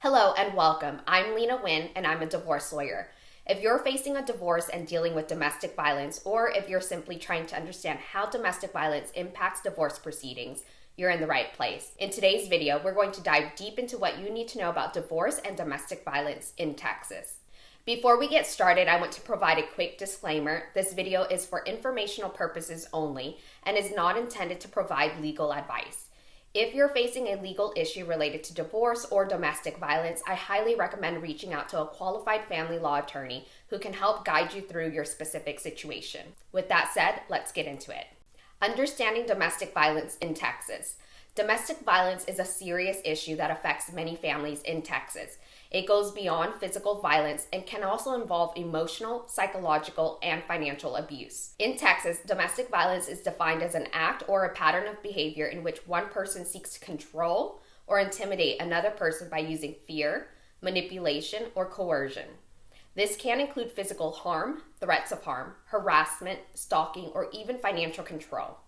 Hello and welcome. I'm Lena Nguyen and I'm a divorce lawyer. If you're facing a divorce and dealing with domestic violence, or if you're simply trying to understand how domestic violence impacts divorce proceedings, you're in the right place. In today's video, we're going to dive deep into what you need to know about divorce and domestic violence in Texas. Before we get started, I want to provide a quick disclaimer. This video is for informational purposes only and is not intended to provide legal advice. If you're facing a legal issue related to divorce or domestic violence, I highly recommend reaching out to a qualified family law attorney who can help guide you through your specific situation. With that said, let's get into it. Understanding domestic violence in Texas. Domestic violence is a serious issue that affects many families in Texas. It goes beyond physical violence and can also involve emotional, psychological, and financial abuse. In Texas, domestic violence is defined as an act or a pattern of behavior in which one person seeks to control or intimidate another person by using fear, manipulation, or coercion. This can include physical harm, threats of harm, harassment, stalking, or even financial control.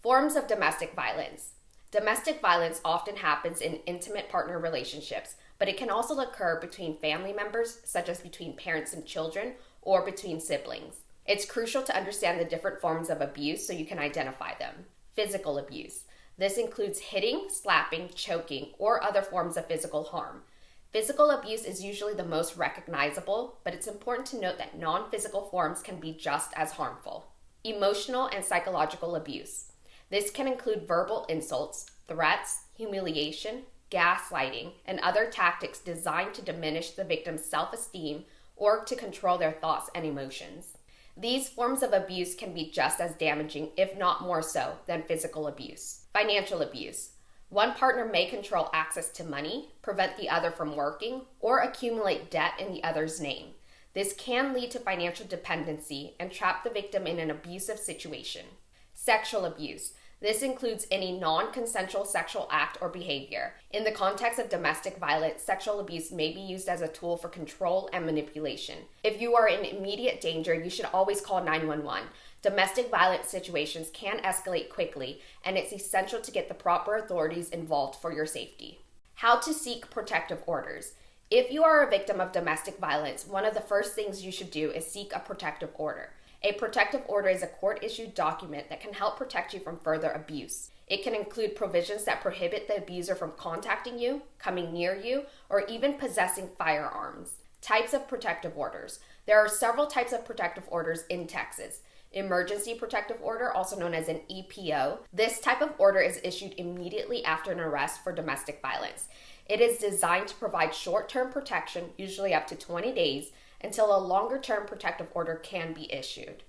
Forms of domestic violence. Domestic violence often happens in intimate partner relationships, but it can also occur between family members, such as between parents and children, or between siblings. It's crucial to understand the different forms of abuse so you can identify them. Physical abuse. This includes hitting, slapping, choking, or other forms of physical harm. Physical abuse is usually the most recognizable, but it's important to note that non-physical forms can be just as harmful. Emotional and psychological abuse. This can include verbal insults, threats, humiliation, gaslighting, and other tactics designed to diminish the victim's self-esteem or to control their thoughts and emotions. These forms of abuse can be just as damaging, if not more so, than physical abuse. Financial abuse. One partner may control access to money, prevent the other from working, or accumulate debt in the other's name. This can lead to financial dependency and trap the victim in an abusive situation. Sexual abuse. This includes any non-consensual sexual act or behavior. In the context of domestic violence, sexual abuse may be used as a tool for control and manipulation. If you are in immediate danger, you should always call 911. Domestic violence situations can escalate quickly, and it's essential to get the proper authorities involved for your safety. How to seek protective orders. If you are a victim of domestic violence, one of the first things you should do is seek a protective order. A protective order is a court-issued document that can help protect you from further abuse. It can include provisions that prohibit the abuser from contacting you, coming near you, or even possessing firearms. Types of protective orders. There are several types of protective orders in Texas. Emergency protective order, also known as an EPO. This type of order is issued immediately after an arrest for domestic violence. It is designed to provide short-term protection, usually up to 20 days, until a longer-term protective order can be issued.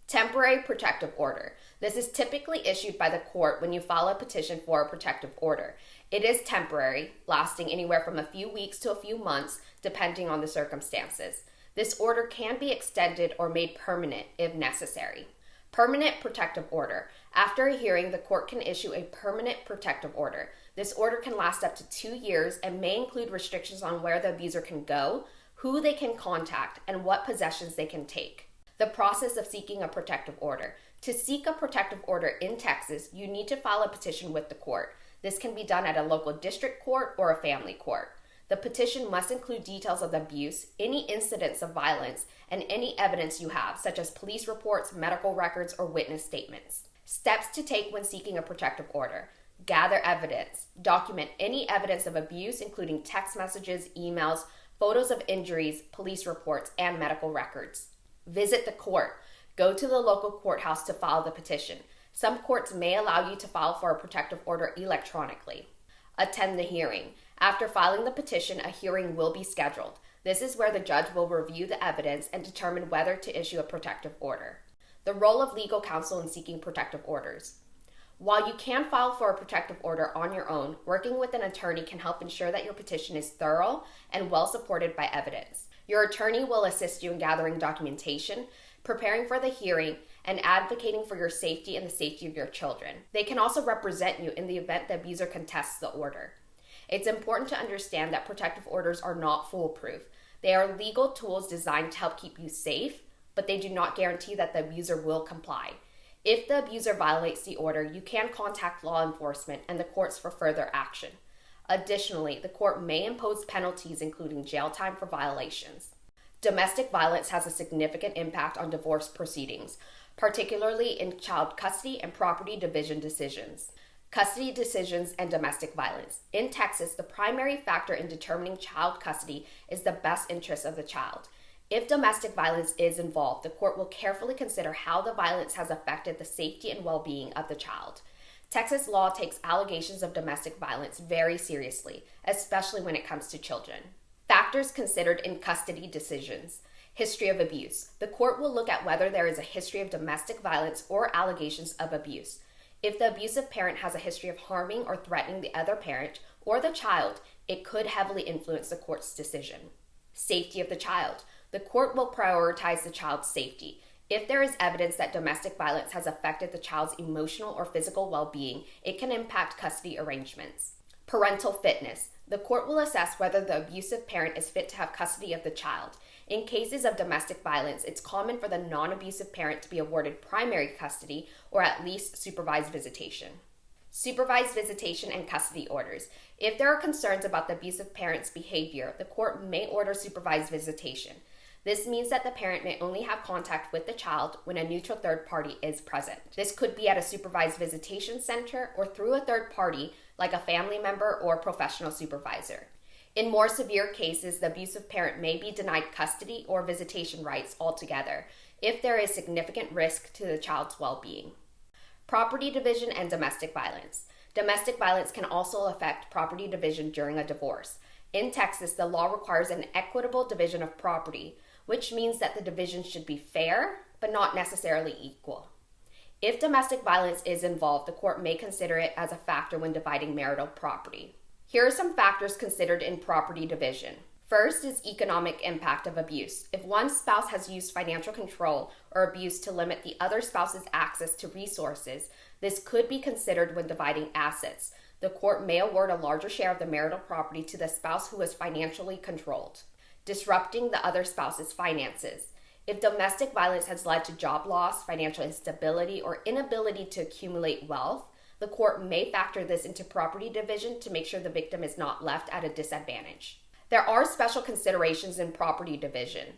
Temporary protective order. This is typically issued by the court when you file a petition for a protective order. It is temporary, lasting anywhere from a few weeks to a few months, depending on the circumstances. This order can be extended or made permanent if necessary. Permanent protective order. After a hearing, the court can issue a permanent protective order. This order can last up to 2 years and may include restrictions on where the abuser can go, who they can contact, and what possessions they can take. The process of seeking a protective order. To seek a protective order in Texas, you need to file a petition with the court. This can be done at a local district court or a family court. The petition must include details of the abuse, any incidents of violence, and any evidence you have, such as police reports, medical records, or witness statements. Steps to take when seeking a protective order. Gather evidence. Document any evidence of abuse, including text messages, emails, photos of injuries, police reports, and medical records. Visit the court. Go to the local courthouse to file the petition. Some courts may allow you to file for a protective order electronically. Attend the hearing. After filing the petition, a hearing will be scheduled. This is where the judge will review the evidence and determine whether to issue a protective order. The role of legal counsel in seeking protective orders. While you can file for a protective order on your own, working with an attorney can help ensure that your petition is thorough and well supported by evidence. Your attorney will assist you in gathering documentation, preparing for the hearing, and advocating for your safety and the safety of your children. They can also represent you in the event the abuser contests the order. It's important to understand that protective orders are not foolproof. They are legal tools designed to help keep you safe, but they do not guarantee that the abuser will comply. If the abuser violates the order, you can contact law enforcement and the courts for further action. Additionally, the court may impose penalties including jail time for violations. Domestic violence has a significant impact on divorce proceedings, particularly in child custody and property division decisions. Custody decisions and domestic violence. In Texas, the primary factor in determining child custody is the best interest of the child. If domestic violence is involved, the court will carefully consider how the violence has affected the safety and well-being of the child. Texas law takes allegations of domestic violence very seriously, especially when it comes to children. Factors considered in custody decisions. History of abuse. The court will look at whether there is a history of domestic violence or allegations of abuse. If the abusive parent has a history of harming or threatening the other parent or the child, it could heavily influence the court's decision. Safety of the child. The court will prioritize the child's safety. If there is evidence that domestic violence has affected the child's emotional or physical well-being, it can impact custody arrangements. Parental fitness. The court will assess whether the abusive parent is fit to have custody of the child. In cases of domestic violence, it's common for the non-abusive parent to be awarded primary custody or at least supervised visitation. Supervised visitation and custody orders. If there are concerns about the abusive parent's behavior, the court may order supervised visitation. This means that the parent may only have contact with the child when a neutral third party is present. This could be at a supervised visitation center or through a third party like a family member or professional supervisor. In more severe cases, the abusive parent may be denied custody or visitation rights altogether if there is significant risk to the child's well-being. Property division and domestic violence. Domestic violence can also affect property division during a divorce. In Texas, the law requires an equitable division of property, which means that the division should be fair, but not necessarily equal. If domestic violence is involved, the court may consider it as a factor when dividing marital property. Here are some factors considered in property division. First is economic impact of abuse. If one spouse has used financial control or abuse to limit the other spouse's access to resources, this could be considered when dividing assets. The court may award a larger share of the marital property to the spouse who is financially controlled. Disrupting the other spouse's finances. If domestic violence has led to job loss, financial instability, or inability to accumulate wealth, the court may factor this into property division to make sure the victim is not left at a disadvantage. There are special considerations in property division.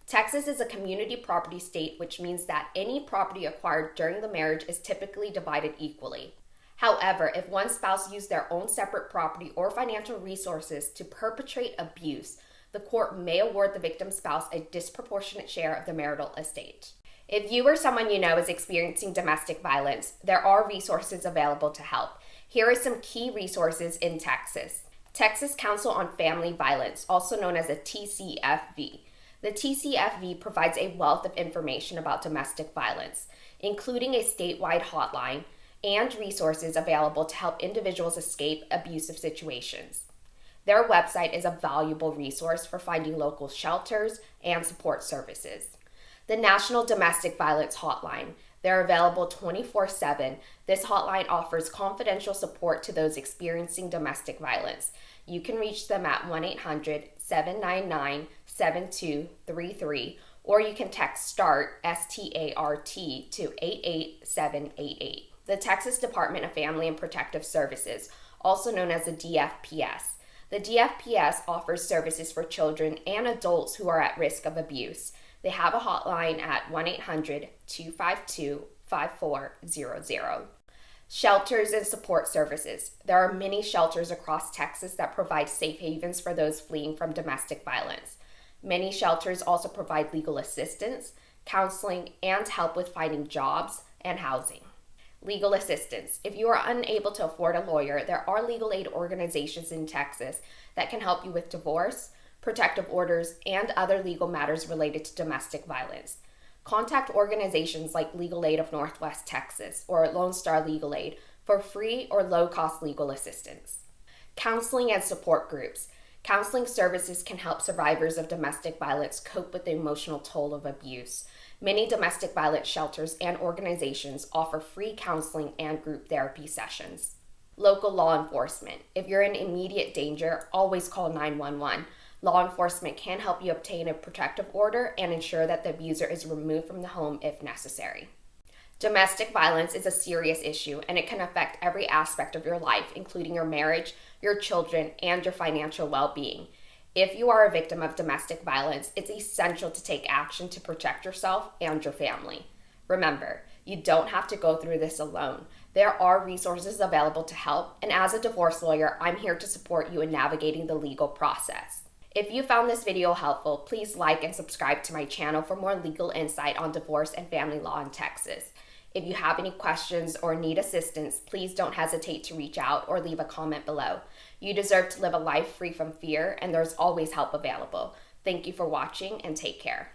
Texas is a community property state, which means that any property acquired during the marriage is typically divided equally. However, if one spouse used their own separate property or financial resources to perpetrate abuse, the court may award the victim's spouse a disproportionate share of the marital estate. If you or someone you know is experiencing domestic violence, there are resources available to help. Here are some key resources in Texas. Texas Counsel on Family Violence, also known as a TCFV. The TCFV provides a wealth of information about domestic violence, including a statewide hotline and resources available to help individuals escape abusive situations. Their website is a valuable resource for finding local shelters and support services. The National Domestic Violence Hotline. They're available 24/7. This hotline offers confidential support to those experiencing domestic violence. You can reach them at 1-800-799-7233, or you can text START, S-T-A-R-T, to 88788. The Texas Department of Family and Protective Services, also known as the DFPS. The DFPS offers services for children and adults who are at risk of abuse. They have a hotline at 1-800-252-5400. Shelters and support services. There are many shelters across Texas that provide safe havens for those fleeing from domestic violence. Many shelters also provide legal assistance, counseling, and help with finding jobs and housing. Legal assistance. If you are unable to afford a lawyer, there are legal aid organizations in Texas that can help you with divorce, protective orders, and other legal matters related to domestic violence. Contact organizations like Legal Aid of Northwest Texas or Lone Star Legal Aid for free or low-cost legal assistance. Counseling and support groups. Counseling services can help survivors of domestic violence cope with the emotional toll of abuse. Many domestic violence shelters and organizations offer free counseling and group therapy sessions. Local law enforcement. If you're in immediate danger, always call 911. Law enforcement can help you obtain a protective order and ensure that the abuser is removed from the home if necessary. Domestic violence is a serious issue and it can affect every aspect of your life, including your marriage, your children, and your financial well being. If you are a victim of domestic violence, it's essential to take action to protect yourself and your family. Remember, you don't have to go through this alone. There are resources available to help, and as a divorce lawyer, I'm here to support you in navigating the legal process. If you found this video helpful, please like and subscribe to my channel for more legal insight on divorce and family law in Texas. If you have any questions or need assistance, please don't hesitate to reach out or leave a comment below. You deserve to live a life free from fear, and there's always help available. Thank you for watching, and take care.